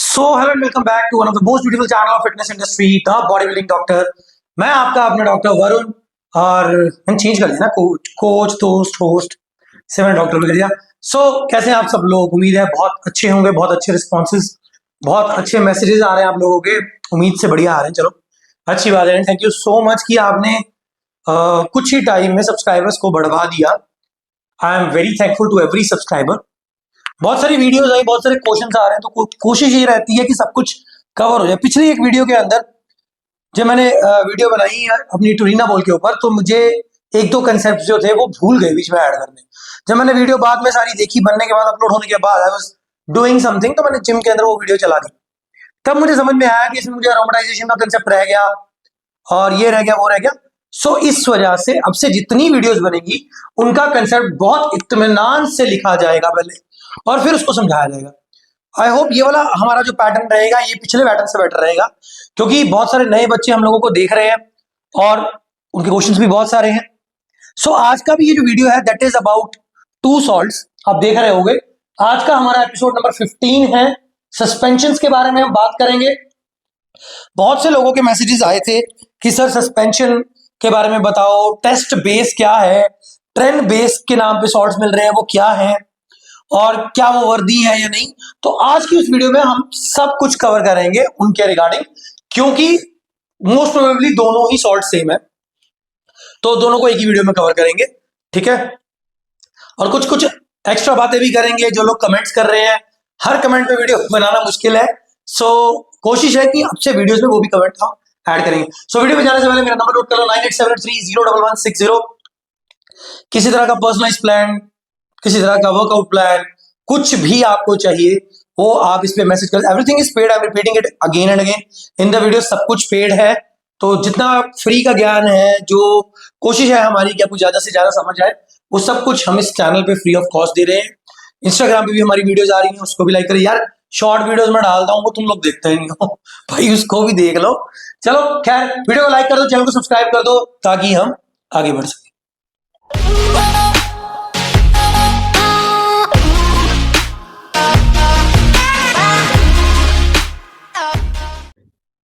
So hello and welcome back to one of the most beautiful channel of fitness industry, the body building doctor. मैं आपका अपना doctor Varun, और हम change कर दिया ना, कोच दोस्त होस्ट से मैंने डॉक्टर कर दिया। सो कैसे हैं आप सब लोग? उम्मीद है बहुत अच्छे होंगे, बहुत अच्छे रिस्पॉन्सेज, बहुत अच्छे मैसेजेस आ रहे हैं आप लोगों के, उम्मीद से बढ़िया आ रहे हैं। चलो अच्छी बात है। थैंक यू सो मच कि आपने कुछ ही टाइम में सब्सक्राइबर्स को बढ़वा दिया। I am very thankful to every subscriber. बहुत सारी वीडियोस आई, बहुत सारे क्वेश्चंस आ रहे हैं, तो कोशिश ये रहती है कि सब कुछ कवर हो जाए। पिछली एक वीडियो के अंदर जब मैंने वीडियो बनाई है अपनी टूरिना बॉल के ऊपर, तो मुझे एक दो कंसेप्ट जो थे वो भूल गए बीच में ऐड करने। जब मैंने वीडियो बाद में सारी देखी, बनने के बाद, अपलोड होने के बाद, आई वाज डूइंग समथिंग, तो मैंने जिम के अंदर वो वीडियो चला दी। तब मुझे समझ में आया कि इसमें मुझे अरोमेटाइजेशन का कंसेप्ट रह गया, और ये रह गया, वो रह गया। सो इस वजह से अब से जितनी वीडियोस बनेगी उनका कंसेप्ट बहुत इत्मीनान से लिखा जाएगा पहले, और फिर उसको समझाया जाएगा। आई होप ये वाला हमारा जो पैटर्न रहेगा ये पिछले पैटर्न से बेटर रहेगा, क्योंकि बहुत सारे नए बच्चे हम लोगों को देख रहे हैं और उनके क्वेश्चंस भी बहुत सारे हैं। सो आज का भी ये जो वीडियो है that is about to salts, आप देख रहे होंगे। आज का हमारा एपिसोड नंबर 15 है। सस्पेंशंस के बारे में हम बात करेंगे। बहुत से लोगों के मैसेजेस आए थे कि सर सस्पेंशन के बारे में बताओ, टेस्ट बेस क्या है, ट्रेंड बेस के नाम पे सॉल्ट्स मिल रहे हैं वो क्या है, और क्या वो वर्दी है या नहीं। तो आज की उस वीडियो में हम सब कुछ कवर करेंगे उनके रिगार्डिंग, क्योंकि मोस्ट प्रोबेबली दोनों ही सॉल्ट सेम है, तो दोनों को एक ही वीडियो में कवर करेंगे, ठीक है। और कुछ कुछ एक्स्ट्रा बातें भी करेंगे। जो लोग कमेंट्स कर रहे हैं, हर कमेंट पे वीडियो बनाना मुश्किल है, सो कोशिश है कि अच्छे वीडियोस में वो भी कमेंट हम ऐड करेंगे। सो वीडियो में जाने से पहले मेरा नंबर नोट कर लो, 9873011160। किसी तरह का पर्सनलाइज प्लान, किसी तरह का वर्कआउट प्लान, कुछ भी आपको चाहिए वो आप इस पे मैसेज कर। Everything is paid, I am repeating it again and again in the video. सब कुछ पेड है, तो जितना फ्री का ज्ञान है, जो कोशिश है हमारी कि आपको ज्यादा से ज्यादा समझ आए, वो सब कुछ हम इस चैनल पे फ्री ऑफ कॉस्ट दे रहे हैं। इंस्टाग्राम पे भी हमारी वीडियोस आ रही हैं, उसको भी लाइक करें यार। शॉर्ट वीडियोस में डालता हूँ, वो तुम लोग देखते ही नहीं हो भाई, उसको भी देख लो। चलो खैर, वीडियो को लाइक कर दो, चैनल को सब्सक्राइब कर दो, ताकि हम आगे बढ़ सकें।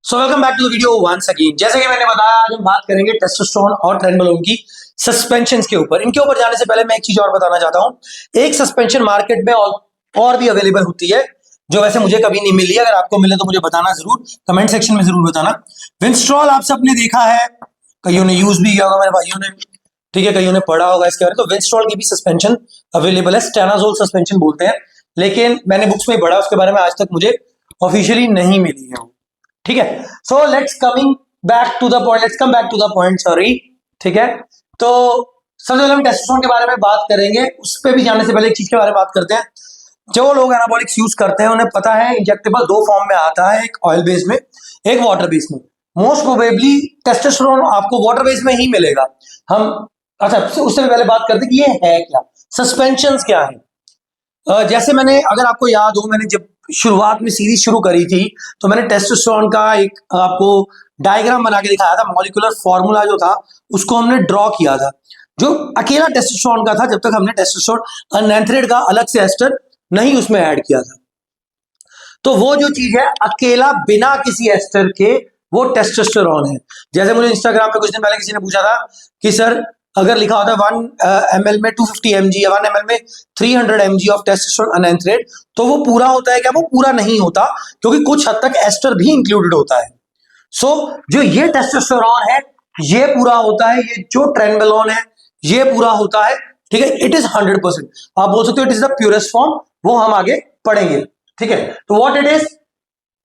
So welcome back to the video once again. जैसे कि मैंने बताया, आज हम बात करेंगे टेस्टोस्टेरोन और ट्रेनबोलोन की सस्पेंशंस के ऊपर। इनके ऊपर जाने से पहले मैं एक चीज और बताना चाहता हूं। एक सस्पेंशन मार्केट में और भी अवेलेबल होती है, जो वैसे मुझे कभी नहीं मिली। अगर आपको मिले तो मुझे बताना जरूर, कमेंट सेक्शन में जरूर बताना। विंस्ट्रॉल आप सबने देखा है, कईयों ने यूज भी किया होगा, मेरे भाइयों ने, ठीक है, कईयों ने पढ़ा होगा इसके बारे में। तो विंस्ट्रॉल की भी सस्पेंशन अवेलेबल है, स्टेनाजोल सस्पेंशन बोलते हैं, लेकिन मैंने बुक्स में पढ़ा, उसके बारे में आज तक मुझे ऑफिशियली नहीं मिली है, ठीक है। So let's come back to the point, sorry, ठीक है। तो सबसे पहले हम टेस्टोस्टेरोन के बारे में बात करेंगे। उस पर भी जाने से पहले एक चीज के बारे में बात करते हैं। जो लोग एनाबॉलिक्स यूज करते हैं उन्हें पता है इंजेक्टेबल दो फॉर्म में आता है, एक ऑयल बेस में, एक वाटर बेस में। मोस्ट प्रोबेबली टेस्टोस्टेरोन आपको वाटर बेस में ही मिलेगा। हम अच्छा, उससे पहले बात करते हैं कि ये है क्या, सस्पेंशंस क्या है। जैसे मैंने, अगर आपको याद हो, मैंने जब शुरुआत में सीरीज शुरू करी थी तो मैंने टेस्टोस्टेरोन का एक आपको डायग्राम बना के दिखाया था। मॉलिक्यूलर फॉर्मूला जो था उसको हमने ड्रॉ किया था, जो अकेला टेस्टोस्टेरोन का था, जब तक हमने टेस्टोस्टेरोन अनएंथ्रेड का अलग से एस्टर नहीं उसमें ऐड किया था। तो वो जो चीज है अकेला बिना किसी एस्टर के, वो टेस्टोस्टेरोन है। जैसे मुझे इंस्टाग्राम पे कुछ दिन पहले किसी ने पूछा था कि सर अगर लिखा होता है 1 ml में 250 mg या 1 ml में 300 mg ऑफ टेस्टोस्टेरोन अनएंथ्रेड, तो वो पूरा होता है क्या? वो पूरा नहीं होता, क्योंकि कुछ हद तक एस्टर भी इंक्लूडेड होता है। सो जो ये टेस्टोस्टेरोन है ये पूरा होता है, ये जो ट्रेनबोलोन है ये पूरा होता है, ठीक है। इट इज 100%, आप बोल सकते हो it is the purest form, वो हम आगे पढ़ेंगे, ठीक है। तो व्हाट इट इज,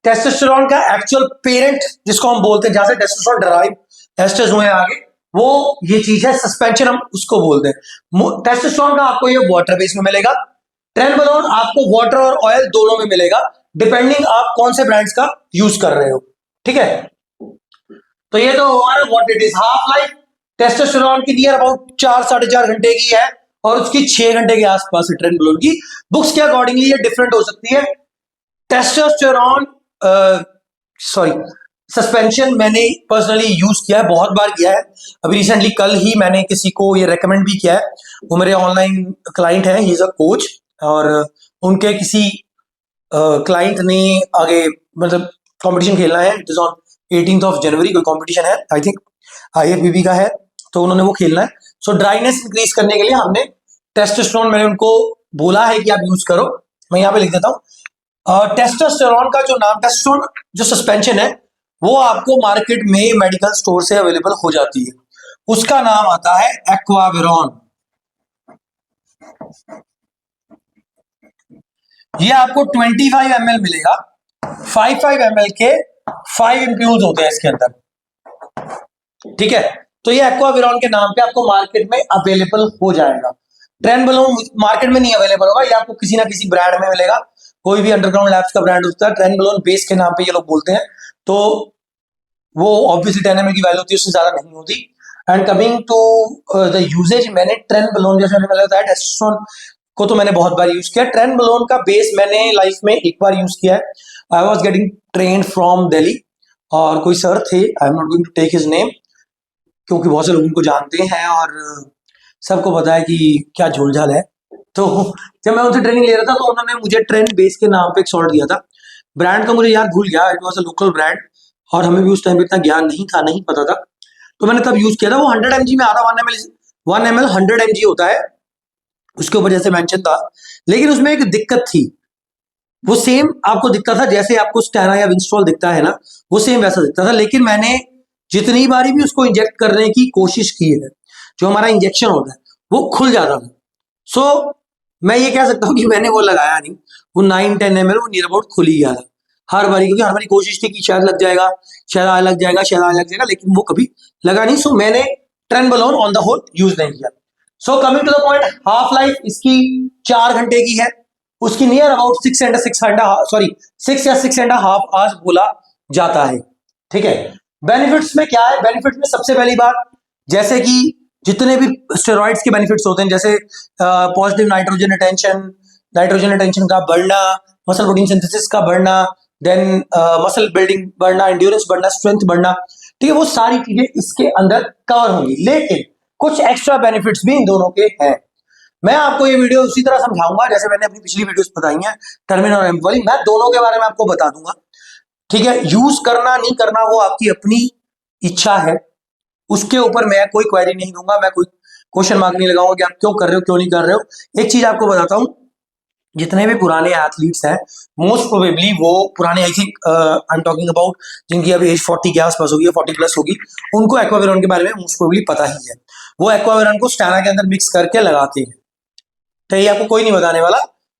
टेस्टोस्टेरोन का एक्चुअल पेरेंट जिसको हम बोलते हैं, जहां से टेस्टोस्टेरोन डराइव एस्टर्स हुए आगे, वो ये चीज है सस्पेंशन, हम उसको बोलते हैं। टेस्टोस्टेरोन का आपको ये वाटर बेस में मिलेगा, ट्रेनबोलोन आपको वाटर और ऑयल दोनों में मिलेगा, डिपेंडिंग आप कौन से ब्रांड्स का यूज कर रहे हो, ठीक है। तो ये तो हमारा what it is. Half life testosterone की नियर अबाउट 4-4.5 घंटे की है, और उसकी 6 घंटे के आसपास है ट्रेनबोलोन की। बुक्स के अकॉर्डिंगली ये डिफरेंट हो सकती है। टेस्टोस्टेरोन सॉरी सस्पेंशन मैंने पर्सनली यूज किया है, बहुत बार किया है। अभी रिसेंटली कल ही मैंने किसी को ये रेकमेंड भी किया है, वो मेरे ऑनलाइन क्लाइंट है, ही इज अ कोच, और उनके किसी क्लाइंट ने आगे मतलब कंपटीशन खेलना है, it is on 18th of January कोई कंपटीशन है, आई थिंक IFBB का है, तो उन्होंने वो खेलना है। सो ड्राइनेस इंक्रीज करने के लिए हमने टेस्टोस्टेरोन, मैंने उनको बोला है कि आप यूज करो, मैं यहाँ पे लिख देता हूँ। टेस्टोस्टेरोन का जो नाम, टेस्टोस्टेरोन जो सस्पेंशन है वो आपको मार्केट में मेडिकल स्टोर से अवेलेबल हो जाती है, उसका नाम आता है एक्वाविरॉन। ये आपको 25 ml मिलेगा, 5 ml के 5 एम्प्यूल्स होते हैं इसके अंदर, ठीक है। तो ये एक्वाविरॉन के नाम पे आपको मार्केट में अवेलेबल हो जाएगा। ट्रेनबलोन मार्केट में नहीं अवेलेबल होगा, ये आपको किसी ना किसी ब्रांड में मिलेगा, कोई भी अंडरग्राउंड लैब्स का ब्रांड होता है, ट्रेनबलोन बेस के नाम पे ये लोग बोलते हैं, तो वो ऑब्वियसली 10 ml की वैल्यू होती है, उससे ज्यादा नहीं होती। And coming to the usages, मैंने ट्रेनबलोन, जैसे मैंने बताया टेस्टोस्टेरोन को तो मैंने बहुत बार यूज किया, ट्रेनबलोन का बेस मैंने लाइफ में एक बार यूज किया है। I was getting train from Delhi, और कोई सर थे, I am not going to take his name, क्योंकि बहुत से लोग उनको जानते हैं और सबको पता है कि क्या झोलझाल है। तो जब मैं उनसे ट्रेनिंग ले रहा था तो उन्होंने मुझे ट्रेन बेस के नाम पे एक सॉल्ट दिया था, ब्रांड का मुझे याद भूल गया, it was a local brand, और हमें भी उस टाइम पे इतना ज्ञान नहीं था, नहीं पता था, तो मैंने तब यूज किया था। वो 100 mg में आता, 1 ml 100 mg होता है उसके ऊपर, जैसे मेंशन था, लेकिन उसमें एक दिक्कत थी, वो सेम आपको दिखता था जैसे आपको स्टैना या विंस्ट्रॉल दिखता है ना, वो सेम वैसा दिखता था, लेकिन मैंने जितनी बारी भी उसको इंजेक्ट करने की कोशिश की है, जो हमारा इंजेक्शन होता है वो खुल जाता था। सो मैं ये कह सकता हूँ कि मैंने वो लगाया नहीं, वो 9-10 ml वो नियर अबाउट खुल ही गया था हर बारी, क्योंकि हर बारी कोशिश थी कि शायद लग जाएगा, शायद आगे लग जाएगा, शायद आगे लग जाएगा, लेकिन वो कभी लगा नहीं। सो मैंने trenbolone on the whole use नहीं किया। So coming to the point, half life इसकी 4 घंटे की है, उसकी नियर अबाउट 6 या 6.5 आवर्स बोला जाता है, ठीक है। बेनिफिट्स में क्या है, बेनिफिट्स में सबसे पहली बात, जैसे कि जितने भी स्टेरॉइड्स के बेनिफिट्स होते हैं, जैसे पॉजिटिव नाइट्रोजन रिटेंशन का बढ़ना, मसल प्रोटीन सिंथेसिस का बढ़ना, देन मसल बिल्डिंग बढ़ना, एंड्योरेंस बढ़ना, स्ट्रेंथ बढ़ना, ठीक है, वो सारी चीजें इसके अंदर कवर होंगी। लेकिन कुछ एक्स्ट्रा बेनिफिट्स भी इन दोनों के हैं। मैं आपको ये वीडियो उसी तरह समझाऊंगा जैसे मैंने अपनी पिछली वीडियोस बताई हैं, टर्मिन और एम्प वाली, मैं दोनों के बारे में आपको बता दूंगा, ठीक है। यूज करना नहीं करना वो आपकी अपनी इच्छा है, उसके ऊपर मैं कोई क्वेरी नहीं दूंगा, मैं कोई क्वेश्चन मार्क नहीं लगाऊंगा कि आप क्यों कर रहे हो, क्यों नहीं कर रहे हो। एक चीज आपको बताता हूं, जितने भी पुराने एथलीट्स हैं, मोस्ट प्रोबेबली वो पुराने, I think I am talking about जिनकी अभी एज 40 के आसपास होगी, 40 प्लस होगी, उनको एक्वाविरॉन के बारे में मोस्ट प्रोबेबली पता ही है। वो एक्वाविरॉन को स्टैना के अंदर मिक्स करके लगाते हैं, तो ये आपको कोई नहीं बताने वाला,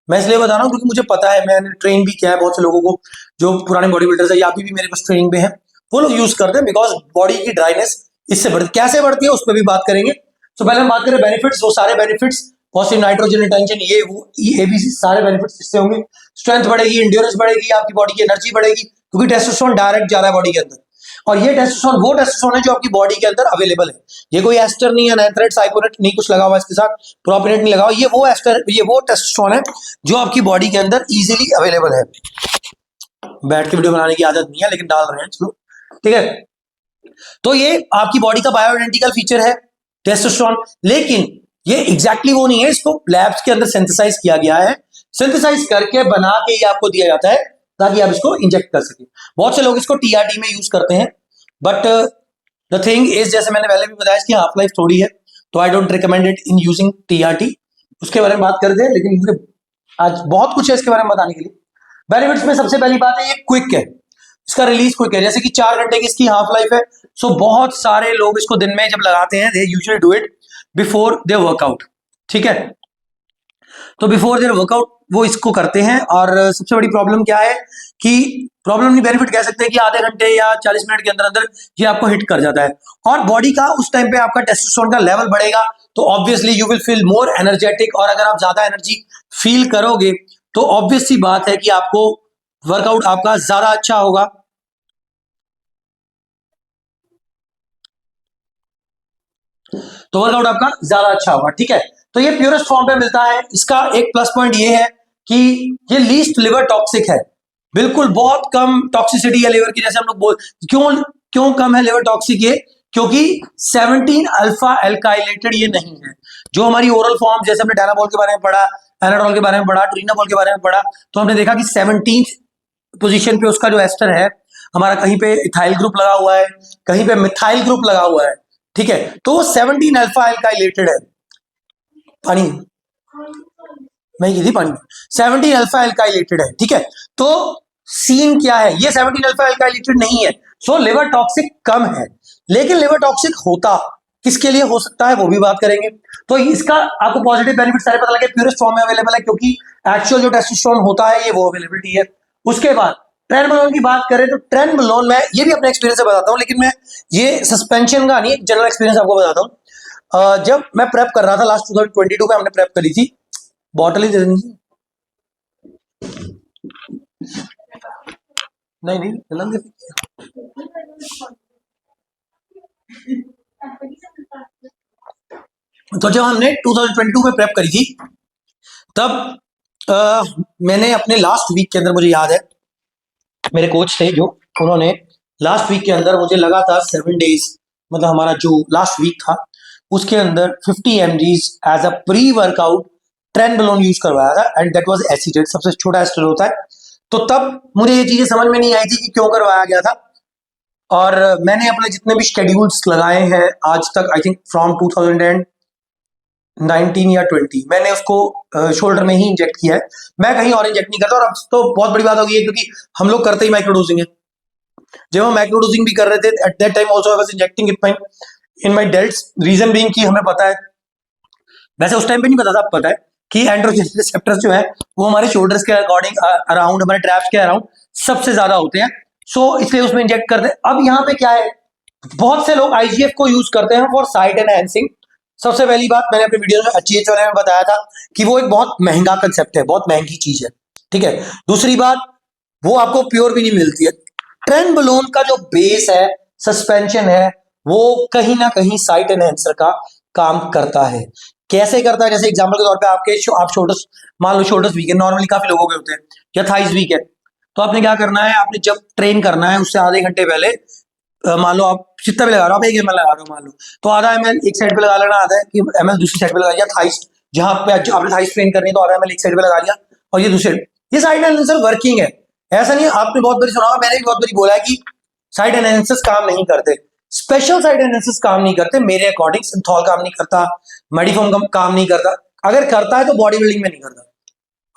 मैं इसलिए बता रहा हूँ क्योंकि मुझे पता है, मैंने ट्रेन भी किया है बहुत से लोगों को, जो पुराने बॉडी बिल्डर्स है या अभी भी मेरे पास ट्रेनिंग में है, वो लोग यूज करते हैं, बिकॉज बॉडी की ड्राइनेस इससे बढ़ती, कैसे बढ़ती है उस पर भी बात करेंगे। तो पहले हम बात करें बेनिफिट्स, वो सारे बेनिफिट्स, पॉजिटिव नाइट्रोजन रिटेंशन, ये वो ये भी सारे बेनिफिट्स इससे होंगे। स्ट्रेंथ बढ़ेगी, एंड्योरेंस बढ़ेगी, आपकी बॉडी की एनर्जी बढ़ेगी, क्योंकि टेस्टोस्टेरोन डायरेक्ट जा रहा है बॉडी के अंदर, और ये टेस्टोस्टेरोन वो टेस्टोस्टेरोन है जो आपकी बॉडी के अंदर अवेलेबल है, ये कोई एस्टर नहीं है, एनाथ्रेट, साइपोनेट नहीं कुछ लगा हुआ इसके साथ, प्रोपिनेट नहीं लगा हुआ, ये वो टेस्टोस्टेरोन है जो आपकी बॉडी के अंदर इजीली अवेलेबल है। बैठ के वीडियो बनाने की आदत नहीं है, लेकिन डाल रहे हैं, चलो ठीक है। तो ये आपकी बॉडी का बायोइडेंटिकल फीचर है टेस्टोस्टेरोन, लेकिन ये एग्जैक्टली वो नहीं है, इसको लैब्स के अंदर सिंथेसाइज किया गया है, सिंथेसाइज करके बना के ये आपको दिया जाता है ताकि आप इसको इंजेक्ट कर सके। बहुत से लोग इसको टीआरटी में यूज करते हैं, बट द थिंग इज, जैसे मैंने पहले भी बताया, इसकी हाफ लाइफ थोड़ी है, तो I don't recommend it in using TRT, उसके बारे में बात करते हैं, लेकिन मुझे आज बहुत कुछ है इसके बारे में बताने के लिए। बेनिफिट्स में सबसे पहली बात है, ये क्विक है, इसका रिलीज क्विक है, जैसे कि 4 घंटे की इसकी हाफ लाइफ है। सो बहुत सारे लोग इसको दिन में जब लगाते हैं, they usually do it before their workout, ठीक है। तो बिफोर देयर वर्कआउट वो इसको करते हैं, और सबसे बड़ी प्रॉब्लम क्या है कि प्रॉब्लम नहीं, बेनिफिट कह सकते हैं कि आधे घंटे या 40 मिनट के अंदर अंदर ये आपको हिट कर जाता है, और बॉडी का उस टाइम पे आपका टेस्टोस्टेरोन का लेवल बढ़ेगा, तो obviously you will feel more energetic, और अगर आप ज्यादा एनर्जी फील करोगे तो ऑब्वियस सी बात है कि आपको वर्कआउट आपका ज्यादा अच्छा होगा। तो वर्कआउट आपका ज्यादा अच्छा होगा, ठीक है। तो ये प्योरेस्ट फॉर्म पे मिलता है, इसका एक प्लस पॉइंट ये है कि ये लीस्ट लिवर टॉक्सिक है, बिल्कुल बहुत कम टॉक्सिसिटी है लिवर की, जैसे हम लोग बोल, क्यों क्यों कम है लिवर टॉक्सिक ये, क्योंकि 17 अल्फा एल्काइलेटेड ये नहीं है, जो हमारी ओरल फॉर्म, जैसे हमने डायनाबॉल के बारे में पढ़ा, एनाडोल के बारे में पढ़ा, ट्रिनाबोल के बारे में पढ़ा, तो हमने देखा कि 17th पोजीशन पे उसका जो एस्टर है हमारा, कहीं पे इथाइल ग्रुप लगा हुआ है, कहीं पे मिथाइल ग्रुप लगा हुआ है, ठीक है। तो वो 17 अल्फा एल्काइलेटेड है, पानी मैं की थी पानी, 17 अल्फा एल्काइलेटेड है, ठीक है। तो सीन क्या है, ये 17 अल्फा एल्काइलेटेड नहीं है, सो लिवर टॉक्सिक कम है। लेकिन लिवर टॉक्सिक होता किसके लिए हो सकता है वो भी बात करेंगे। तो इसका आपको पॉजिटिव बेनिफिट सारे पता लगे, प्योरेस्ट फॉर्म में अवेलेबल है, क्योंकि एक्चुअल जो टेस्टोस्टेरोन होता है ये वो अवेलेबिलिटी है। उसके बाद ट्रेनबोलोन की बात करें तो ट्रेनबोलोन, मैं ये भी अपने एक्सपीरियंस से बताता हूँ, लेकिन मैं ये सस्पेंशन का नहीं, जनरल एक्सपीरियंस आपको बताता हूँ। जब मैं प्रेप कर रहा था लास्ट 2022 में, हमने प्रेप करी थी, बॉटल ही दे देंगे, नहीं नहीं गलत दे। तो जब हमने 2022 में प्रेप करी थी तब मैंने अपने लास्ट वीक के अंदर, मुझे याद है मेरे कोच थे जो, उन्होंने लास्ट वीक के अंदर मुझे लगातार 7 डेज, मतलब हमारा जो लास्ट वीक था उसके अंदर 50 mg as a pre workout trenbolone use करवाया था, एंड दैट वाज एसिडेट, सबसे छोटा एस्टर होता है। तो तब मुझे ये चीजें समझ में नहीं आई थी कि क्यों करवाया गया था, और मैंने अपने जितने भी शेड्यूल्स लगाए हैं आज तक, आई थिंक फ्रॉम 2019 या 20, मैंने उसको शोल्डर में ही इंजेक्ट किया है, मैं कहीं और इंजेक्ट नहीं करता। और अब तो बहुत बड़ी बात हो गई है, क्योंकि हम लोग करते ही माइक्रोडोजिंग है। जब हम माइक्रोडोजिंग भी कर रहे थे at that time also I was injecting in my delts, reason being कि हमें पता है, वैसे उस टाइम पे नहीं पता था, अब पता है कि एंड्रोजन रिसेप्टर्स जो है वो हमारे शोल्डर्स के अकॉर्डिंग अराउंड, हमारे ट्रैप्स के अराउंड सबसे ज्यादा होते हैं, सो इसलिए उसमें इंजेक्ट करते हैं। अब यहाँ पे क्या है, बहुत से लोग आईजीएफ को यूज करते हैं फॉर साइट एनहांसिंग। सबसे पहली बात, मैंने अपने वीडियो में एचजीएच वाले में बताया था कि वो एक बहुत महंगा कंसेप्ट है, बहुत महंगी चीज है, ठीक है। दूसरी बात, वो आपको प्योर भी नहीं मिलती है। ट्रेनबोलोन का जो बेस है, सस्पेंशन है, वो कहीं ना कहीं साइट एनहांसर का काम करता है। कैसे करता है, जैसे एग्जांपल के तौर पे आप शोल्डर्स, मान लो शोल्डर्स वीक है, नॉर्मली काफी लोगों के होते हैं, या थाइज वीक है, तो आपने क्या करना है, आपने जब ट्रेन करना है उससे आधे घंटे पहले, मान लो आप जितना भी लगा रहे हो, आप 1 ml लगा रहे हो मान लो, तो आधा ml एक साइड पे लगा लेना, आधा कि ml दूसरी साइड पे लगा लिया, थाइस जहां पे आपने थाइस ट्रेन करनी है तो आधा ml एक साइड पे लगा लिया, और ये दूसरे, ये साइड एनालिसिस वर्किंग है। ऐसा नहीं है, आपने बहुत बारी सुना होगा, मैंने भी बहुत बारी बोला है कि साइड एनालिसिस काम नहीं करते, स्पेशल साइड एनालिसिस काम नहीं करते, मेरे अकॉर्डिंग सिंथॉल काम नहीं करता, मेडिफॉर्म काम नहीं करता, अगर करता है तो बॉडी बिल्डिंग में नहीं करता।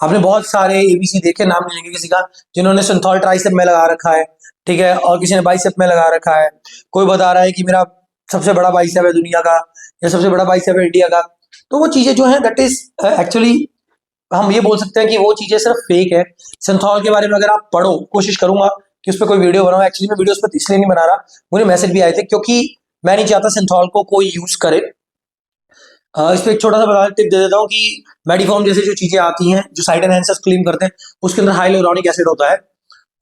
आपने बहुत सारे एबीसी देखे, नाम नहीं लेंगे किसी का, जिन्होंने सिंथॉल ट्राइसेप में लगा रखा है, ठीक है, और किसी ने बाइसेप में लगा रखा है, कोई बता रहा है कि मेरा सबसे बड़ा बाइसेप है दुनिया का, या सबसे बड़ा बाइसेप है इंडिया का। तो वो चीजें जो है दैट इज एक्चुअली, हम ये बोल सकते हैं कि वो चीजें सिर्फ फेक है। सिंथॉल के बारे में अगर आप पढ़ो, कोशिश करूंगा कि उस पर कोई वीडियो बनाऊं, एक्चुअली मैं वीडियो उस पर इसलिए नहीं बना रहा, मुझे मैसेज भी आए थे, क्योंकि मैं नहीं चाहता सिंथॉल को कोई यूज करे। इस पे एक छोटा सा टिप दे देता हूँ कि मेडिफॉर्म जैसे जो चीजें आती हैं जो साइड एनहांसर्स क्लेम करते हैं, उसके अंदर हाइलोरोनिक एसिड होता है,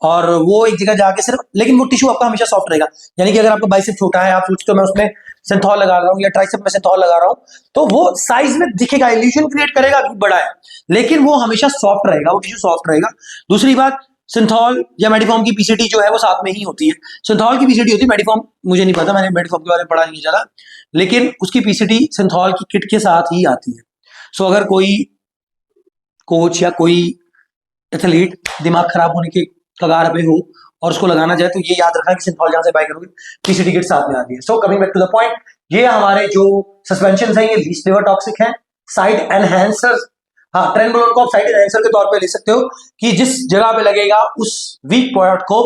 और वो एक जगह जाके सिर्फ, लेकिन वो टिश्यू आपका हमेशा सॉफ्ट रहेगा। यानी कि अगर आपका बाइसेप छोटा है, आप सोचते हो मैं उसमें सिंथॉल लगा रहा हूँ या ट्राइसेप में सिंथॉल लगा रहा हूँ, तो वो साइज में दिखेगा, इल्यूजन क्रिएट करेगा कि बड़ा है, लेकिन वो हमेशा सॉफ्ट रहेगा, वो टिश्यू सॉफ्ट रहेगा। दूसरी बात, सिंथॉल या मेडिफॉर्म की पीसीटी जो है वो साथ में ही होती है। सिंथॉल की पीसीटी होती है, मेडिफॉर्म मुझे नहीं पता, मैंने मेडिफॉर्म के बारे में पढ़ा नहीं ज्यादा, लेकिन उसकी पीसीटी सिंथॉल की किट के साथ ही आती है। सो अगर कोई कोच या कोई एथलीट दिमाग खराब होने के कगार पे हो और उसको लगाना चाहे, तो ये याद रखना कि सिंथॉल जहां से बाय करोगे पीसीटी किट साथ में आती है। So coming back to the point, ये हमारे जो सस्पेंशन है ये लीस्ट लिवर टॉक्सिक है, साइड एनहांसर, हाँ ट्रेनबोलोन को आप साइड एनहांसर के तौर पे ले सकते हो कि जिस जगह पे लगेगा उस वीक पॉइंट को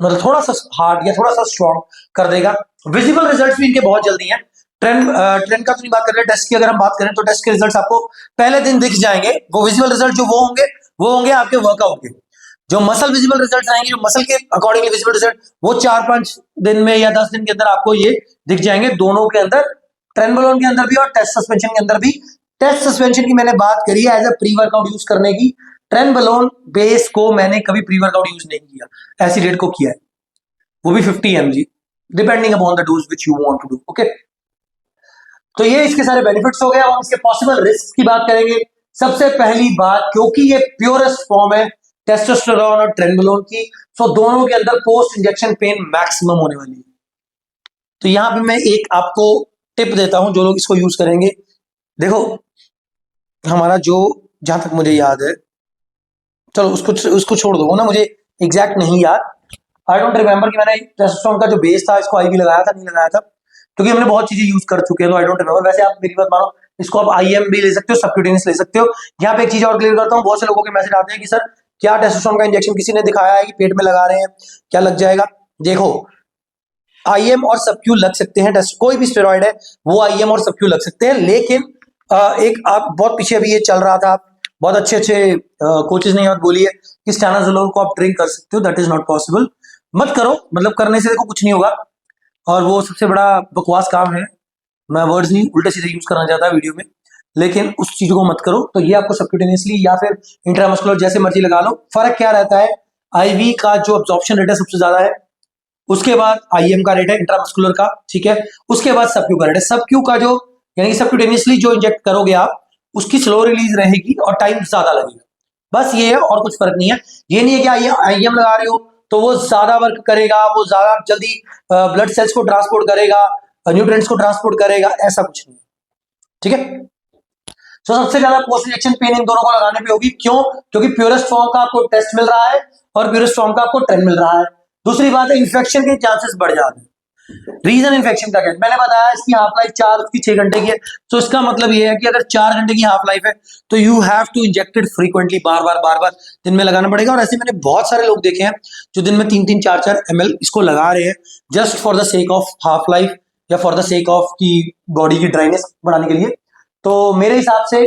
मतलब थोड़ा सा हार्ड या थोड़ा सा स्ट्रॉन्ग कर देगा। विजिबल रिजल्ट्स भी इनके बहुत जल्दी हैं। ट्रेंड का तो नहीं बात कर रहे, टेस्ट की अगर हम बात करें तो टेस्ट के रिजल्ट्स आपको पहले दिन दिख जाएंगे। वो विजिबल रिजल्ट जो वो होंगे आपके वर्कआउट के। जो मसल विजिबल रिजल्ट आएंगे, जो मसल के अकॉर्डिंगली विजिबल रिजल्ट, वो 4-5 दिन में या 10 दिन के अंदर आपको ये दिख जाएंगे, दोनों के अंदर, ट्रेनबोलोन के अंदर भी और टेस्ट सस्पेंशन के अंदर भी। टेस्ट सस्पेंशन की मैंने बात करी है as a pre workout use करने की, ट्रेनबोलोन बेस को मैंने कभी प्री वर्कआउट यूज नहीं किया, एसिडेट को किया है, वो भी 50 mg, depending upon the dose which you want to do. Okay, तो ये इसके सारे बेनिफिट्स हो गए। अब हम इसके पॉसिबल रिस्क की बात करेंगे। सबसे पहली बात, क्योंकि ये प्योरेस्ट फॉर्म है टेस्टोस्टेरोन और ट्रेनबोलोन की, तो दोनों के अंदर पोस्ट इंजेक्शन पेन मैक्सिमम होने वाली है। तो यहां पे मैं एक आपको टिप देता हूं, जो लोग इसको यूज करेंगे, देखो हमारा जो, जहां तक मुझे याद है, चलो उसको उसको छोड़ दो ना, मुझे एग्जैक्ट नहीं याद। आई डोंट रिमेम्बर कि मैंने टेस्टोस्टेरोन का जो बेस था इसको आईवी लगाया था नहीं लगाया था, क्योंकि हमने बहुत चीजें यूज कर चुके हैं, तो आई डोंट रिमेम्बर। वैसे आप मेरी बात मानो, इसको आप आईएम भी ले सकते हो, सबक्यूटेनियस ले सकते हो। यहाँ पे एक चीज और क्लियर करता हूँ, बहुत से लोगों के मैसेज आते हैं कि सर क्या टेस्टोस्टेरोन का इंजेक्शन किसी ने दिखाया है कि पेट में लगा रहे हैं, क्या लग जाएगा? देखो, आईएम और सबक्यू लग सकते हैं, टेस्ट कोई भी स्टेरॉइड है वो आईएम और सबक्यू लग सकते हैं, लेकिन एक आप बहुत पीछे अभी ये चल रहा था, बहुत अच्छे अच्छे कोचेज ने ये बात बोली है कि स्टैनाजोलोल को आप ड्रिंक कर सकते हो, दैट इज नॉट पॉसिबल। मत करो, मतलब करने से देखो कुछ नहीं होगा, और वो सबसे बड़ा बकवास काम है। मैं वर्ड्स नहीं उल्टे सीधे यूज करना चाहता वीडियो में, लेकिन उस चीज को मत करो। तो ये आपको सबक्यूटेनियसली या फिर इंट्रामस्कुलर जैसे मर्जी लगा लो। फर्क क्या रहता है, आईवी का जो अब्जॉर्प्शन रेट है सबसे ज्यादा है, उसके बाद आईएम का रेट है इंट्रामस्कुलर का, ठीक है, उसके बाद सबक्यू का रेट है। सबक्यू का जो, यानी सबक्यूटेनियसली जो इंजेक्ट करोगे आप, उसकी स्लो रिलीज रहेगी और टाइम ज्यादा लगेगा, बस ये है, और कुछ फर्क नहीं है। ये नहीं है कि आईएम लगा रहे हो तो वो ज्यादा वर्क करेगा, वो ज्यादा जल्दी ब्लड सेल्स को ट्रांसपोर्ट करेगा, न्यूट्रिएंट्स को ट्रांसपोर्ट करेगा, ऐसा कुछ नहीं, ठीक है। तो सबसे ज्यादा पोस्ट इंजेक्शन पेन इन दोनों को लगाने पे होगी, क्यों? क्योंकि प्योरेस्ट फॉर्म का आपको टेस्ट मिल रहा है और प्योरेस्ट फॉर्म का आपको ट्रेंड मिल रहा है। दूसरी बात है, इन्फेक्शन के चांसेस बढ़ जाते हैं। रीजन इन्फेक्शन का क्या है? मैंने बताया इसकी हाफ लाइफ 4 की 6 घंटे की है, तो इसका मतलब ये है कि अगर 4 घंटे की हाफ लाइफ है तो you have to injected frequently, बार बार दिन में लगाना पड़ेगा। और ऐसे मैंने बहुत सारे लोग देखे हैं जो दिन में 3 4 ml इसको लगा रहे हैं, just for the sake of half life या फॉर द सेक ऑफ की बॉडी की ड्राइनेस बढ़ाने के लिए। तो मेरे हिसाब से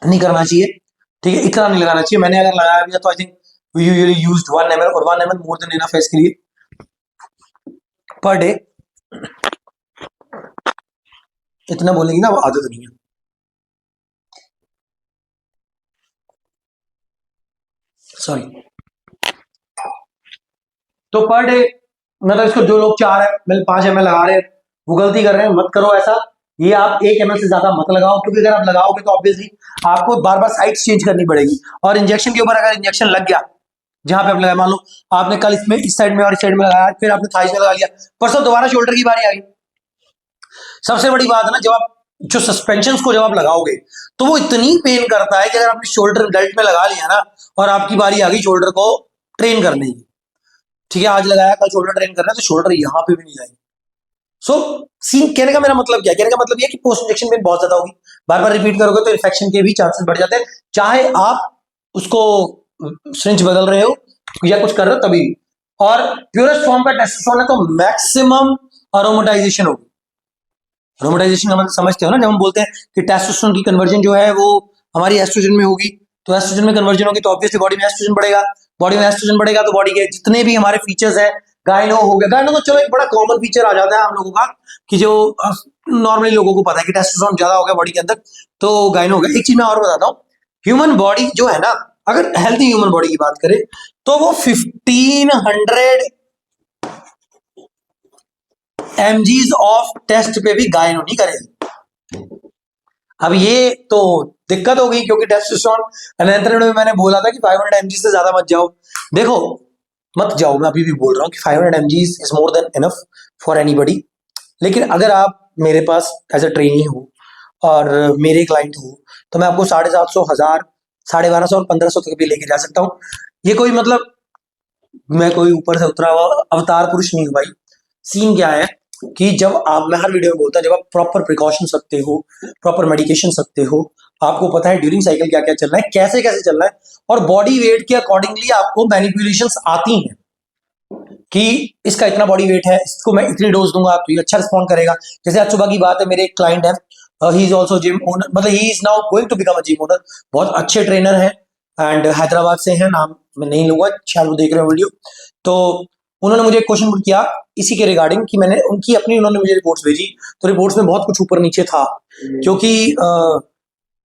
नहीं करना चाहिए, ठीक है, इतना नहीं लगाना चाहिए। मैंने अगर लगाया भी है तो I think we usually used 1 ml, और 1 ml मोर देन इनफ है इसके लिए पर डे। इतना बोलेंगे ना, वो आदत नहीं है। सॉरी। तो पर डे, मतलब इसको जो लोग 4 ml 5 ml लगा रहे हैं वो गलती कर रहे हैं, मत करो ऐसा। ये आप 1 ml से ज्यादा मत लगाओ, क्योंकि अगर आप लगाओगे तो ऑब्वियसली आपको बार बार साइड्स चेंज करनी पड़ेगी, और इंजेक्शन के ऊपर अगर इंजेक्शन लग गया जहां पे आप लगाया, मान लो आपने कल इसमें इस साइड में और इस साइड में लगाया, फिर आपने थाइस में लगा लिया, परसों दोबारा शोल्डर की बारी आ गई। सबसे बड़ी बात है ना, जब आप जो सस्पेंशन को जब आप लगाओगे तो वो इतनी पेन करता है कि अगर आपने शोल्डर बेल्ट में लगा लिया ना और आपकी बारी आ गई शोल्डर को ट्रेन करने की, ठीक है, आज लगाया कल शोल्डर ट्रेन करना है, तो शोल्डर यहाँ पे भी नहीं जाएगी। सो सीन कहने का मेरा मतलब क्या है? कहने का मतलब ये कि पोस्ट इंजेक्शन पेन बहुत ज्यादा होगी, बार बार रिपीट करोगे तो इन्फेक्शन के भी चांसेस बढ़ जाते हैं, चाहे आप उसको सिरिंज बदल रहे हो या कुछ कर रहे हो तभी। और प्योरेस्ट फॉर्म का टेस्टोस्टेरोन है तो मैक्सिमम अरोमेटाइजेशन होगी। अरोमेटाइजेशन का मतलब समझते हो ना, जब हम बोलते हैं कि टेस्टोस्टेरोन की कन्वर्जन जो है वो हमारी एस्ट्रोजन में होगी, तो एस्ट्रोजन में कन्वर्जन होगी तो ऑब्वियसली बॉडी में एस्ट्रोजन बढ़ेगा, बॉडी में एस्ट्रोजन बढ़ेगा तो बॉडी के जितने भी हमारे फीचर्स है, गायनो हो गया, गायनो तो चलो एक बड़ा कॉमन फीचर आ जाता है हम लोगों का, कि जो नॉर्मली लोगों को पता है कि टेस्टोस्टेरोन ज्यादा हो गया बॉडी के अंदर तो गायनो हो गया। एक चीज मैं और बताता हूँ, ह्यूमन बॉडी जो है ना, अगर हेल्थी ह्यूमन बॉडी की बात करें तो वो 1500 mgs ऑफ टेस्ट पे भी गायनो नहीं करेगी। अब ये तो दिक्कत हो गई, क्योंकि टेस्टोस्टेरोन नियंत्रण में मैंने बोला था कि 500 mg से ज्यादा मत जाओ। देखो, मत जाओ, मैं अभी भी बोल रहा हूँ कि 500 mg is more than enough for anybody. लेकिन अगर आप मेरे पास एज अ ट्रेनी हो और मेरे क्लाइंट हो तो मैं आपको 750, 1000, 1250 और 1500 तक भी लेके जा सकता हूँ। ये कोई मतलब मैं कोई ऊपर से उतरा हुआ अवतार पुरुष नहीं हूँ भाई। सीन क्या है कि जब आप, मैं हर वीडियो में बोलता हूँ, जब आप प्रॉपर प्रिकॉशन रखते हो, प्रॉपर मेडिकेशन रखते हो, आपको पता है ड्यूरिंग साइकिल क्या क्या चल रहा है, कैसे कैसे चल रहा है, और बॉडी वेट के अकॉर्डिंगली आपको मैनिपुलेशंस आती हैं कि इसका इतना बॉडी वेट है, इसको मैं इतनी डोज दूंगा तो ये अच्छा रिस्पॉन्ड करेगा। जैसे आज सुबह की बात है, मेरे एक क्लाइंट है, he is also gym owner, मतलब he is now going to become a gym owner, बहुत अच्छे ट्रेनर है एंड हैदराबाद से हैं, नाम मैं नहीं लूंगा, शायद वो देख रहे हो वीडियो। तो उन्होंने मुझे एक क्वेश्चन किया इसी के रिगार्डिंग कि मैंने उनकी अपनी, उन्होंने मुझे रिपोर्ट्स भेजी, तो रिपोर्ट्स में बहुत कुछ ऊपर नीचे था, क्योंकि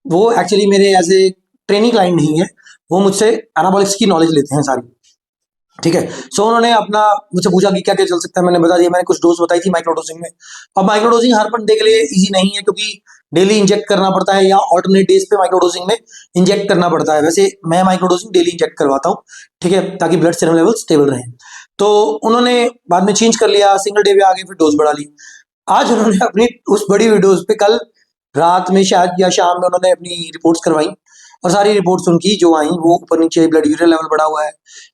वो एक्चुअली मेरे एज ए ट्रेनिंग क्लाइंट नहीं है, वो मुझसे एनाबॉलिक्स की नॉलेज लेते हैं सारी, ठीक है। सो उन्होंने अपना मुझसे पूछा कि क्या क्या चल सकता है, मैंने बता दिया, मैंने कुछ डोज बताई थी माइक्रोडोजिंग में। अब माइक्रोडोजिंग हर बंदे के लिए इजी नहीं है, क्योंकि डेली इंजेक्ट करना पड़ता है या ऑल्टरनेट डेज पे माइक्रोडोजिंग में इंजेक्ट करना पड़ता है। वैसे मैं माइक्रोडोजिंग डेली इंजेक्ट करवाता हूँ, ठीक है, ताकि ब्लड सीरम लेवल स्टेबल रहे। तो उन्होंने बाद में चेंज कर लिया, सिंगल डे पे आ गए, फिर डोज बढ़ा ली। आज उन्होंने अपनी उस बड़ी डोज पे कल रात में शायद या शाम में उन्होंने अपनी रिपोर्ट्स करवाई और सारी रिपोर्ट्स उनकी जो आई वो ऊपर नीचे, ब्लड यूरिया लेवल बढ़ा हुआ है,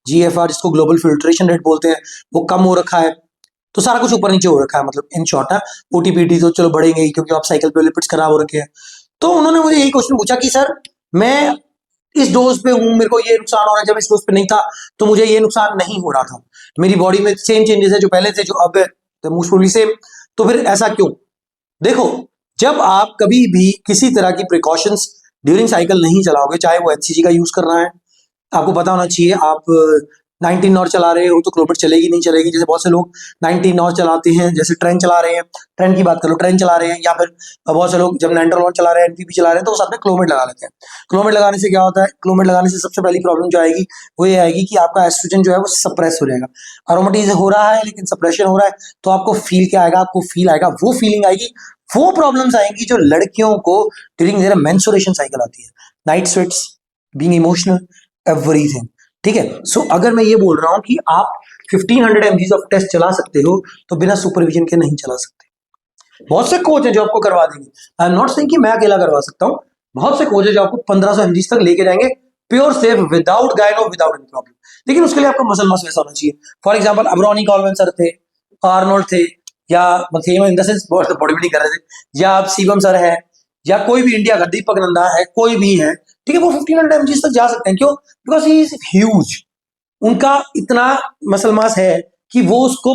जीएफआर जिसको ग्लोबल फिल्ट्रेशन रेट बोलते हैं वो कम हो रखा है, तो सारा कुछ ऊपर नीचे हो रखा है। मतलब इन शॉर्ट है, ओटीपीटी तो चलो बढ़ेंगे ही क्योंकि आप साइकिल पे लिपिड्स खराब हो रखे हैं। तो उन्होंने मुझे यही क्वेश्चन पूछा कि सर मैं इस डोज पे हूँ, मेरे को ये नुकसान हो रहा है, जब इस डोज पे नहीं था तो मुझे ये नुकसान नहीं हो रहा था, मेरी बॉडी में सेम चेंजेस है जो पहले थे जो अब है, तो मोस्ट प्रोबेबली सेम, तो फिर ऐसा क्यों? देखो, जब आप कभी भी किसी तरह की प्रिकॉशंस ड्यूरिंग साइकिल नहीं चलाओगे, चाहे वो एचसीजी का यूज करना है, आपको पता होना चाहिए आप 19 नॉर चला रहे हो तो किलोमीटर चलेगी नहीं चलेगी। जैसे बहुत से लोग 19 नॉर चलाते हैं, जैसे ट्रेन चला रहे हैं, ट्रेन की बात करो, ट्रेन चला रहे हैं, या फिर बहुत से लोग जब लैंडर लॉन्च चला रहे हैं, एनपीपी चला रहे हैं, तो वो साथ में किलोमीटर लगा लेते हैं। किलोमीटर लगाने से क्या होता है? किलोमीटर लगाने से सबसे पहली प्रॉब्लम जो आएगी वो ये आएगी कि आपका एस्ट्रोजन जो है वो सप्रेस हो जाएगा। अरोमेटिज हो रहा है लेकिन सप्रेशन हो रहा है, तो आपको फील क्या आएगा? आपको फील आएगा, वो फीलिंग आएगी, वो प्रॉब्लम्स आएंगी जो लड़कियों को ड्यूरिंग देयर मेंस्ट्रुएशन साइकिल आती है, night sweats, being emotional, everything. ठीक है, सो अगर मैं ये बोल रहा हूं कि आप 1500 mg ऑफ टेस्ट चला सकते हो तो बिना सुपरविजन के नहीं चला सकते। बहुत से कोच हैं जो आपको करवा देंगे, आई एम नॉट सेइंग कि मैं अकेला करवा सकता हूं, बहुत से कोच हैं जो आपको 1500 mg तक लेके जाएंगे pure safe, without gyno, without any problem. लेकिन उसके लिए आपका मसल मास वैसा होना चाहिए। फॉर एग्जाम्पल अब्रोनी कॉलमैन सर थे, आर्नोल्ड थे, या in the sense body building कर रहे थे, या आप शिवम सर है, या कोई भी इंडिया का दीपक नंदा है, कोई भी है, ठीक है, वो 1500 mg तक जा सकते हैं। क्यों? बिकॉज ही इज ह्यूज, उनका इतना मसल मास है कि वो उसको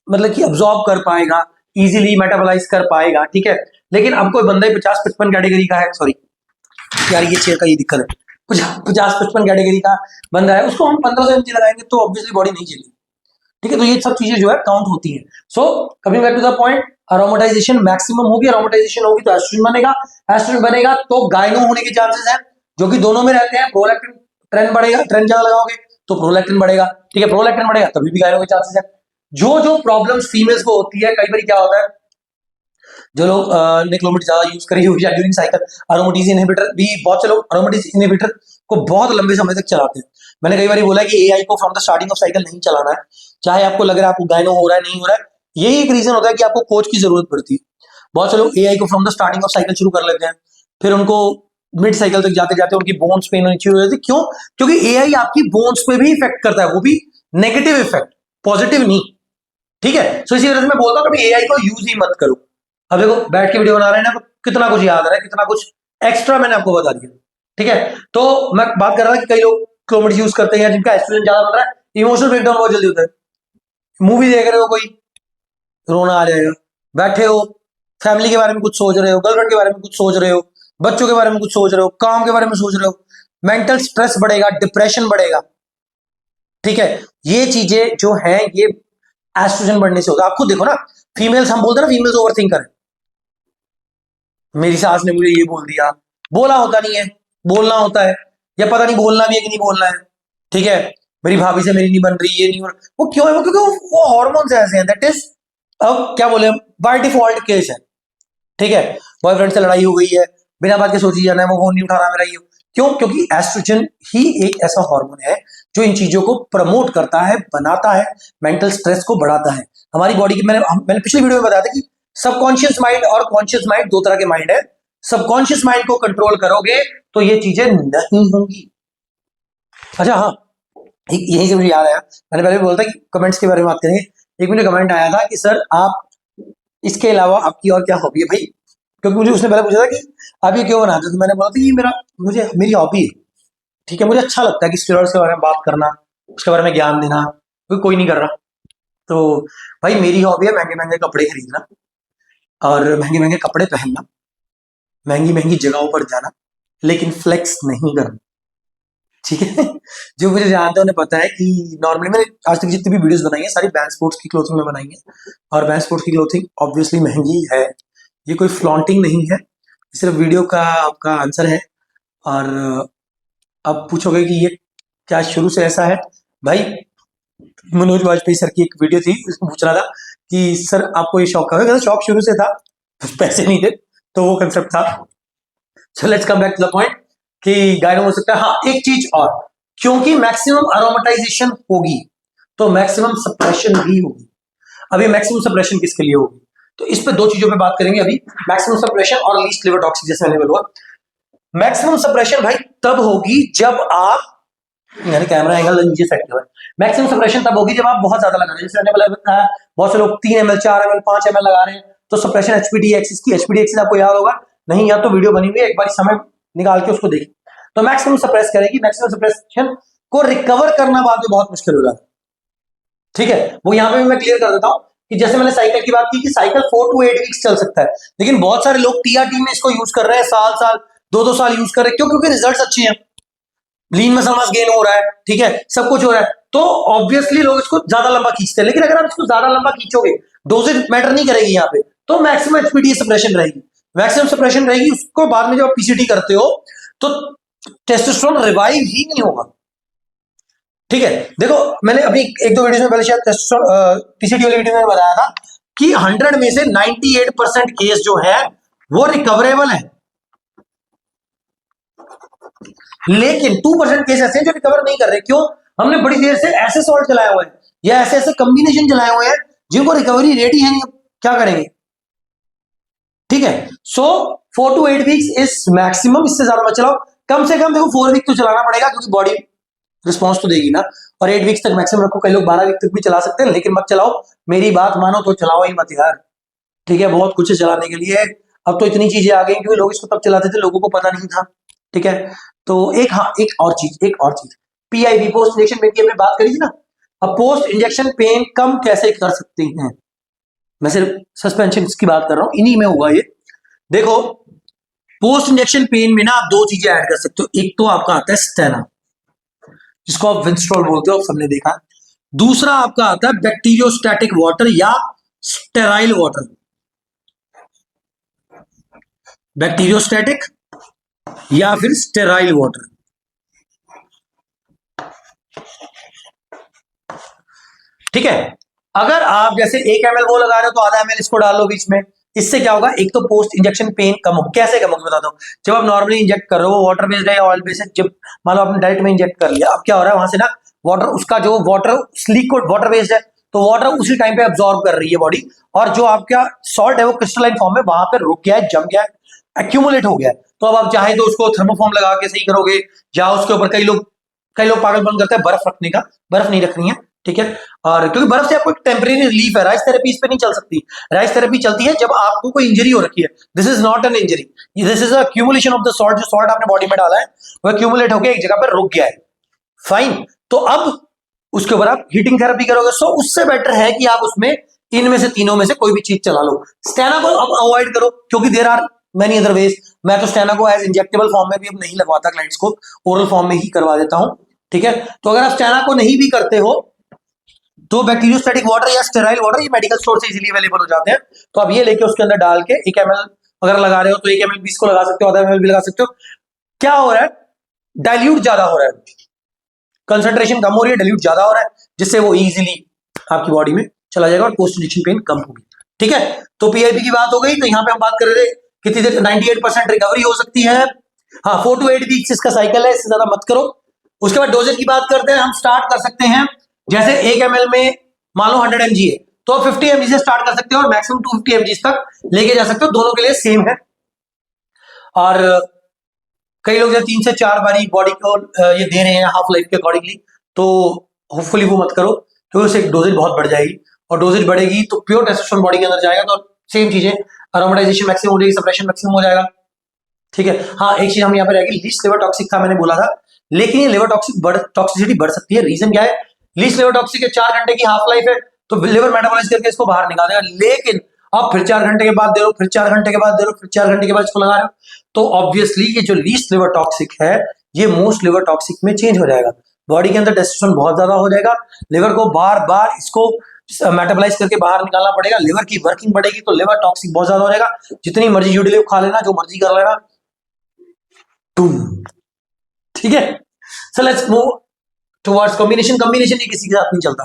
मतलब कि अब्सॉर्ब कर पाएगा, इजीली मेटाबोलाइज कर पाएगा। ठीक है, लेकिन अब कोई बंदा 50-55 कैटेगरी का है, सॉरी यार ये चेयर का ये दिक्कत है, 50-55 कैटेगरी का बंदा है, उसको हम 1500 mg लगाएंगे तो ऑब्वियसली बॉडी नहीं चलेगी। ठीक है, तो ये सब चीजें जो है काउंट होती हैं। So coming back to the point, aromatization maximum होगी, अरोमेटाइजेशन होगी तो एस्ट्रोजन बनेगा, एस्ट्रोजन बनेगा तो गायनो होने के चांसेस हैं, जो कि दोनों में रहते हैं। प्रोलैक्टिन, ट्रेंड बढ़ेगा, ट्रेंड ज्यादा लगाओगे तो प्रोलैक्टिन बढ़ेगा, ठीक है, प्रोलैक्टिन बढ़ेगा तभी भी गायनो के चांसेस है। जो जो प्रॉब्लम्स फीमेल्स को होती है, कई बार क्या होता है, जो लोग ने किलोमीटर ज्यादा यूज करी हुई है ड्यूरिंग साइकिल, अरोमेटिज इनहिबिटर भी, बहुत से लोग अरोमेटिज इनहिबिटर को बहुत लंबे समय तक चलाते हैं। मैंने कई बार बोला कि एआई को from the starting of cycle नहीं चलाना है, चाहे आपको लग रहा है आपको गायनो हो रहा है, नहीं हो रहा है, यही एक रीजन होता है कि आपको कोच की जरूरत पड़ती है। बहुत से लोग एआई को from the starting of cycle शुरू कर लेते हैं, फिर उनको मिड साइकिल तक जाते जाते उनकी बोन्स पेन होनी शुरू हो जाती है। क्यों? क्योंकि एआई आपकी बोन्स पे भी इफेक्ट करता है, वो भी नेगेटिव इफेक्ट, पॉजिटिव नहीं। ठीक है, सो इसी वजह से मैं बोलता हूँ कभी एआई को यूज ही मत करो। अब देखो बैठ के वीडियो बना रहे हैं ना, कितना कुछ याद आ रहा है, कितना कुछ एक्स्ट्रा मैंने आपको बता दिया। ठीक है, तो मैं बात कर रहा था कि कई लोग किलोमीटर यूज करते हैं जिनका एस्ट्रोजन ज्यादा बन रहा है, इमोशनल ब्रेकडाउन बहुत जल्दी होता है। मूवी देख रहे हो, कोई रोना आ जाएगा, बैठे हो फैमिली के बारे में कुछ सोच रहे हो, गर्लफ्रेंड के बारे में कुछ सोच रहे हो, बच्चों के बारे में कुछ सोच रहे हो, काम के बारे में सोच रहे हो, मेंटल स्ट्रेस बढ़ेगा, डिप्रेशन बढ़ेगा। ठीक है, ये चीजें जो है ये एस्ट्रोजन बढ़ने से होता है। आप खुद देखो ना, फीमेल्स, हम बोलते हैं ना फीमेल्स ओवर थिंकर है, मेरी सास ने मुझे ये बोल दिया, बोला होता नहीं है, बोलना होता है, या पता नहीं बोलना भी है कि नहीं बोलना है। ठीक है, मेरी भाभी से मेरी नहीं बन रही, ये नहीं बन, वो क्यों है? वो क्योंकि वो हार्मोन्स ऐसे हैं, दैट इज, अब क्या बोले, बाय डिफॉल्ट केस है। ठीक है, बॉयफ्रेंड से लड़ाई हो गई है, बिना बात के सोची जाना है, वो फोन नहीं उठा रहा मेरा, ये क्यों? क्योंकि एस्ट्रोजन ही एक ऐसा हार्मोन है जो इन चीजों को प्रमोट करता है, बनाता है, मेंटल स्ट्रेस को बढ़ाता है हमारी बॉडी की। मैंने पिछली वीडियो में बताया था कि सबकॉन्शियस माइंड और कॉन्शियस माइंड दो तरह के माइंड है। सबकॉन्शियस माइंड को कंट्रोल करोगे तो ये चीजें नहीं होंगी। अच्छा हाँ, यही से मुझे याद आया, मैंने पहले भी बोला था कि कमेंट्स के बारे में बात करेंगे। एक मुझे कमेंट आया था कि सर आप इसके अलावा आपकी और क्या हॉबी है भाई? क्योंकि मुझे उसने पहले पूछा था कि आप ये क्यों बनाते हो, तो मैंने बोला था ये मेरी हॉबी है। ठीक है, मुझे अच्छा लगता है कि स्टेरॉइड्स के बारे में बात करना, उसके बारे में ज्ञान देना, क्योंकि कोई नहीं कर रहा। तो भाई मेरी हॉबी है महंगे महंगे कपड़े खरीदना और महंगे महंगे कपड़े पहनना, महंगी महंगी जगहों पर जाना, लेकिन फ्लेक्स नहीं करना। ठीक है, जो मुझे जानते हैं उन्हें पता है कि नॉर्मली मैंने आज तक जितनी भी वीडियोस बनाई है सारी बैंड स्पोर्ट्स की क्लोथिंग में बनाई है, और बैंड स्पोर्ट्स की क्लोथिंग ऑब्वियसली महंगी है, ये कोई फ्लॉन्टिंग नहीं है, सिर्फ वीडियो का आपका आंसर है। और अब पूछोगे कि ये क्या शुरू से ऐसा है? भाई मनोज वाजपेयी सर की एक वीडियो थी, उसमें पूछ रहा था कि सर आपको ये शौक कब है? शौक शुरू से था, पैसे नहीं थे तो वो कंसेप्ट था। So let's come back to the point कि गायनो हो सकता है। हाँ, एक चीज और, क्योंकि मैक्सिमम अरोमेटाइजेशन होगी तो मैक्सिमम सप्रेशन भी होगी। अभी मैक्सिमम सप्रेशन किसके लिए होगी? तो इस पे दो चीजों पे बात करेंगे अभी, मैक्सिमम सप्रेशन और लीस्ट लिवर टॉक्सिक जैसे मैंने बोला। मैक्सिमम सप्रेशन भाई तब होगी जब आप, यानी कैमरा एंगल नीचे सेट किया है, मैक्सिमम सप्रेशन तब होगी जब आप बहुत ज्यादा लगा रहे हैं। जैसे मैंने बताया बहुत से लोग 3 ml 4 ml 5 ml लगा रहे हैं, तो सप्रेशन एचपीडी एक्सिस की, एचपीडी एक्सिस आपको याद होगा नहीं, या तो वीडियो बनी हुई है, एक बार समय निकाल के उसको देखिए। तो मैक्सिमम सप्रेस करेगी, मैक्सिमम सप्रेशन को रिकवर करना बाद में बहुत मुश्किल हो जाता है, ठीक है। वो यहाँ पे भी मैं क्लियर कर देता हूँ कि जैसे मैंने साइकिल की बात की कि साइकिल 4 to 8 वीक्स चल सकता है, लेकिन बहुत सारे लोग टीआरटी में इसको यूज कर रहे हैं, साल साल 2-2 साल यूज कर रहे हैं, क्यों? क्योंकि रिजल्ट्स अच्छे हैं, लीन मसल मास गेन हो रहा है, ठीक है, सब कुछ हो रहा है, तो ऑब्वियसली लोग इसको ज्यादा लंबा खींचते हैं। लेकिन अगर आप इसको ज्यादा लंबा खींचोगे, डोजेज मैटर नहीं करेगी यहाँ पे, तो मैक्सिमम एचपीडी सप्रेशन रहेगी, मैक्सिमम सप्रेशन रहेगी। उसको बाद में जब आप पीसीटी करते हो तो टेस्टोस्टेरोन रिवाइव ही नहीं होगा, ठीक है। देखो मैंने अभी 1-2 वीडियो में पहले शायद पीसीटी वाली वीडियो में बताया था कि 100 में से 98% केस जो है वो रिकवरेबल है, लेकिन 2% केस ऐसे हैं जो रिकवर नहीं कर रहे। क्यों? हमने बड़ी देर से ऐसे सॉल्ट चलाए हुए हैं या ऐसे ऐसे कॉम्बिनेशन चलाए हुए हैं जिनको रिकवरी रेट ही है नहीं, क्या करेंगे, ठीक है। सो 4 to 8 वीक्स इज मैक्सिमम, इससे ज्यादा मत चलाओ। कम से कम देखो 4 वीक तो चलाना पड़ेगा, क्योंकि बॉडी रिस्पॉन्स तो देगी ना। और 8 वीक्स तक मैक्सिमम रखो, कई लोग 12 वीक तक भी चला सकते हैं, लेकिन मत चलाओ, मेरी बात मानो तो चलाओ ही मत यार, ठीक है। बहुत कुछ है चलाने के लिए, अब तो इतनी चीजें आ गई, क्योंकि लोग इसको तब चलाते थे, लोगों को पता नहीं था, ठीक है। तो एक और चीज पीआईवी, पोस्ट इंजेक्शन पेन की हमने बात करी थी ना। अब पोस्ट इंजेक्शन पेन कम कैसे कर सकते हैं, मैं सिर्फ सस्पेंशन की बात कर रहा हूं, इन्हीं में होगा ये। देखो पोस्ट इंजेक्शन पेन में ना आप 2 चीजें ऐड कर सकते हो, एक तो आपका आता है स्टेना, जिसको आप विंस्ट्रॉल बोलते हो, आप सबने देखा। दूसरा आपका आता है बैक्टीरियोस्टैटिक वाटर या स्टेराइल वाटर, बैक्टीरियोस्टैटिक या फिर स्टेराइल वाटर, ठीक है। अगर आप जैसे 1 ml वो लगा रहे हो तो आधा ml इसको डाल लो बीच में, इससे क्या होगा, एक तो पोस्ट इंजेक्शन पेन कम हो। कैसे कम होगा बताता हूं। जब आप नॉर्मली इंजेक्ट कर रहे हो, वाटर बेस्ड है या ऑयल बेस्ड है, जब मान लो आपने डायरेक्ट में इंजेक्ट कर लिया, अब क्या हो रहा है वहां से ना वाटर, उसका जो वाटर लिक्विड वाटर बेस्ड है, तो वाटर उसी टाइम पे अब्सॉर्ब कर रही है बॉडी, और जो आपका सॉल्ट है वो क्रिस्टलाइन फॉर्म में वहां पे रुक गया है, जम गया है, एक्यूमुलेट हो गया है। तो अब आप चाहे तो उसको थर्मोफॉर्म लगा के सही करोगे, या उसके ऊपर कई लोग पागलपन करते हैं बर्फ रखने का, बर्फ नहीं रखनी है, ठीक है। और क्योंकि बर्फ से आपको एक टेम्परेरी रिलीफ है, राइस थेरेपी इस पे नहीं चल सकती। राइस थेरेपी चलती है जब आपको कोई इंजरी हो रखी है, this is not an injury, this is accumulation of the salt, जो सॉल्ट आपने बॉडी में डाला है वो एक्यूमुलेट होकर एक जगह पर रुक गया है, फाइन। तो अब उसके ऊपर आप हीटिंग थेरेपी करोगे, सो उससे बेटर है कि आप उसमें इनमें से तीनों में से कोई भी चीज चला लो। स्टेना को अब अवॉइड करो, क्योंकि there are many other ways. मैं तो स्टेना को एज इंजेक्टेबल फॉर्म में भी अब नहीं लगवाता क्लाइंट्स को, ओरल फॉर्म में ही करवा देता हूं, ठीक है। तो अगर आप स्टेना को नहीं भी करते हो तो बैक्टीरियोस्टैटिक वाटर या स्टेराइल वाटर ये मेडिकल स्टोर से इजीली अवेलेबल हो जाते हैं, तो आप ये लेके उसके अंदर डाल के 1 ml अगर लगा रहे हो तो 1 ml 20 को लगा सकते हो, आधा ml भी लगा सकते हो। क्या हो रहा है, डाइल्यूट ज्यादा हो रहा है, कंसंट्रेशन कम हो रही है, डाइल्यूट ज्यादा हो रहा है, जिससे वो इजीली आपकी बॉडी में चला जाएगा और पोस्ट इंजेक्शन पेन कम होगी, ठीक है। तो पीआईपी की बात हो गई। तो यहाँ पे हम बात कर रहे थे कितनी देर 98% रिकवरी हो सकती है। हाँ 4 to 8 वीक्स इसका साइकिल है, इससे ज्यादा मत करो। उसके बाद डोजेज की बात करते हैं, हम स्टार्ट कर सकते हैं जैसे 1 ml में मान लो 100 mg है तो 50 mg से स्टार्ट कर सकते हो और मैक्सिमम 250 mg तक लेके जा सकते हो, दोनों के लिए सेम है। और कई लोग 3 से 4 बारी बॉडी को ये दे रहे हैं हाफ लाइफ के अकॉर्डिंगली, तो होपफुली वो मत करो, क्योंकि उससे डोजेज बहुत बढ़ जाएगी, और डोजेज बढ़ेगी तो प्योर टेस्टोस्टेरोन बॉडी के अंदर जाएगा, तो सेम चीजें, अरोमेटाइजेशन मैक्सिमम हो जाएगी, सप्रेशन मैक्सिमम हो जाएगा, ठीक है। हाँ एक चीज हम यहाँ पे रहेगी, लीस्ट लिवर टॉक्सिक था मैंने बोला था, लेकिन ये लिवर टॉक्सिसिटी बढ़ सकती है। रीजन क्या है, लीस्ट लिवर टॉक्सिक है 4 घंटे की हाफ लाइफ है, तो लिवर मेटाबोलाइज करके इसको बाहर निकाल देगा, लेकिन अब फिर 4 घंटे के बाद दे लो, फिर 4 घंटे के बाद दे लो, फिर 4 घंटे के बाद इसको लगा रहे हो, तो ऑब्वियसली ये जो लीस्ट लिवर टॉक्सिक है ये मोस्ट लिवर टॉक्सिक में चेंज हो जाएगा। बॉडी के अंदर टेस्टोस्टेरोन बहुत ज्यादा हो जाएगा, लिवर को बार बार इसको मेटाबोलाइज करके बाहर निकालना पड़ेगा, लिवर की वर्किंग बढ़ेगी, तो लिवर टॉक्सिक बहुत ज्यादा हो जाएगा। जितनी मर्जी यूडिलिव खा लेना, जो मर्जी कर लेना, ठीक है। So let's move towards combination. Combination ये किसी के साथ नहीं चलता,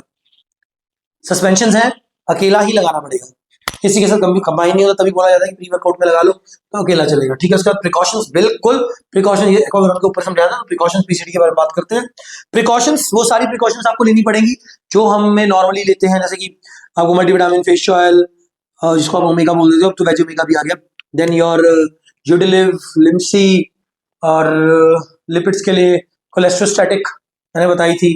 सस्पेंशन है अकेला ही लगाना पड़ेगा, किसी के साथ कंबाइन नहीं होता, तभी बोला जाता है कि प्री वर्कआउट में लगा लो तो अकेला चलेगा, ठीक है। उसके बाद प्रिकॉशंस, बिल्कुल प्रिकॉशन, ये के ऊपर समझाया था, प्रिकॉशंस पीसीडी के बारे में बात करते हैं। प्रिकॉशंस वो सारी प्रिकॉशंस आपको लेनी पड़ेंगी जो हमें नॉर्मली लेते हैं, जैसे कि आपको मल्टीविटामिन, फिश ऑयल, जिसको आप ओमेगा बोल देते हो, अब तो वेज ओमेगा भी आ गया। देन योर यूडिलिव, लिम्सी और लिपिड्स के लिए कोलेस्ट्रोस्टैटिक मैंने बताई थी,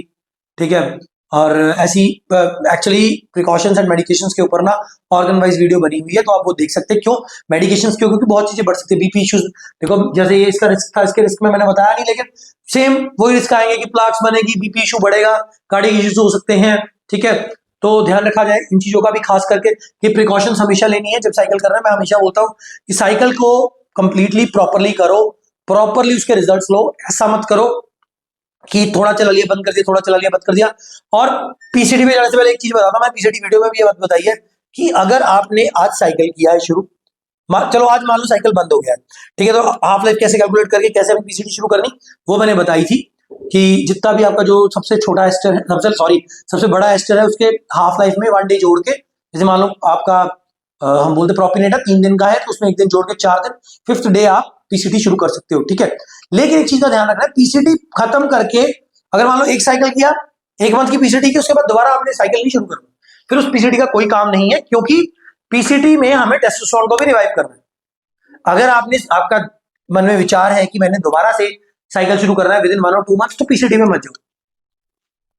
ठीक है। और ऐसी एक्चुअली प्रिकॉशंस एंड मेडिकेशंस के ऊपर ना ऑर्गन वाइज वीडियो बनी हुई है, तो आप वो देख सकते हैं। क्यों मेडिकेशंस क्यों? क्योंकि बहुत चीजें बढ़ सकती है, बीपी इश्यूज। देखो जैसे ये इसका रिस्क था, इसके रिस्क में मैंने बताया नहीं, लेकिन सेम वही रिस्क आएंगे कि प्लाक्स बनेगी, बीपी इशू बढ़ेगा, कार्डियक इश्यूज हो सकते हैं, ठीक है। तो ध्यान रखा जाए इन चीजों का भी, खास करके ये प्रिकॉशंस हमेशा लेनी है जब साइकिल कर रहे हैं। मैं हमेशा बोलता हूँ कि साइकिल को कंप्लीटली प्रॉपरली करो, प्रॉपरली उसके रिजल्ट्स लो। ऐसा मत करो कि थोड़ा चला लिया बंद कर दिया, थोड़ा चला लिया बंद कर दिया। और पीसीटी में जाने से पहले एक चीज बताता हूं, मैं पीसीटी वीडियो में भी ये बात बताई है कि अगर आपने आज साइकिल किया है शुरू, चलो आज मान लो साइकिल बंद हो गया है, ठीक है, तो हाफ लाइफ कैसे कैलकुलेट करके कैसे अपनी पीसीटी शुरू करनी, वो मैंने बताई थी कि जितना भी आपका जो सबसे छोटा एस्टर है, सबसे बड़ा एस्टर है, उसके हाफ लाइफ में 1 डे जोड़ के, जैसे मान लो आपका हम बोलते प्रोपिनेट है 3 दिन का है, तो उसमें 1 दिन जोड़ के 4 दिन, 5th डे आप पीसीटी शुरू कर सकते हो, ठीक है। लेकिन एक चीज का ध्यान रखना है, पीसीटी खत्म करके अगर मान लो एक साइकिल किया, 1 मंथ की पीसीटी की, उसके बाद दोबारा आपने साइकिल नहीं शुरू करना, फिर उस पीसीटी का कोई काम नहीं है, क्योंकि पीसीटी में हमें टेस्टोस्टेरोन को भी रिवाइव करना है। अगर आपने आपका मन में विचार है कि मैंने दोबारा से साइकिल शुरू करना है विद इन 1 और 2 मंथ्स, तो पीसीटी में मत जाओ,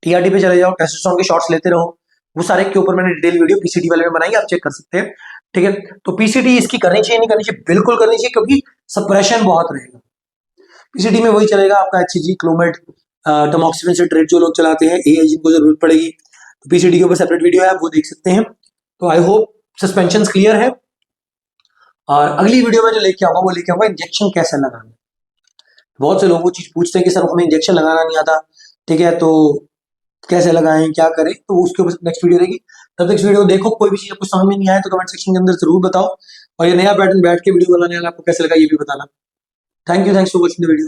टीआरटी पे चले जाओ, टेस्टोस्टेरोन के शॉट्स लेते रहो। वो सारे के ऊपर मैंने डिटेल वीडियो पीसीटी वाले में बनाई, आप चेक कर सकते हैं, ठीक है। तो पीसीटी इसकी करनी चाहिए नहीं करनी चाहिए? बिल्कुल करनी चाहिए, क्योंकि सप्रेशन बहुत रहेगा पीसीटी में। वही चलेगा आपका एचसीजी, क्लोमेट, टमोक्सिफेन से ट्रेड जो लोग चलाते हैं, एआई जिनको जरूरत पड़ेगी, तो पीसीटी के ऊपर सेपरेट वीडियो है, आप वो देख सकते हैं। तो आई होप सस्पेंशन क्लियर है। और अगली वीडियो में जो लेके आऊंगा वो लेके आऊंगा इंजेक्शन कैसे लगाना। बहुत से लोग वो चीज पूछते हैं कि सर हमें इंजेक्शन लगाना नहीं आता, ठीक है, तो कैसे लगाएं, क्या करें, तो उसके ऊपर नेक्स्ट वीडियो रहेगी। तब तक इस वीडियो को देखो, कोई भी चीज आपको समझ में नहीं आए तो कमेंट सेक्शन के अंदर जरूर बताओ, और ये नया पैटर्न बैठ के वीडियो बनाने वाला आपको कैसे लगा ये भी बताना। Thank you, thanks for watching the video.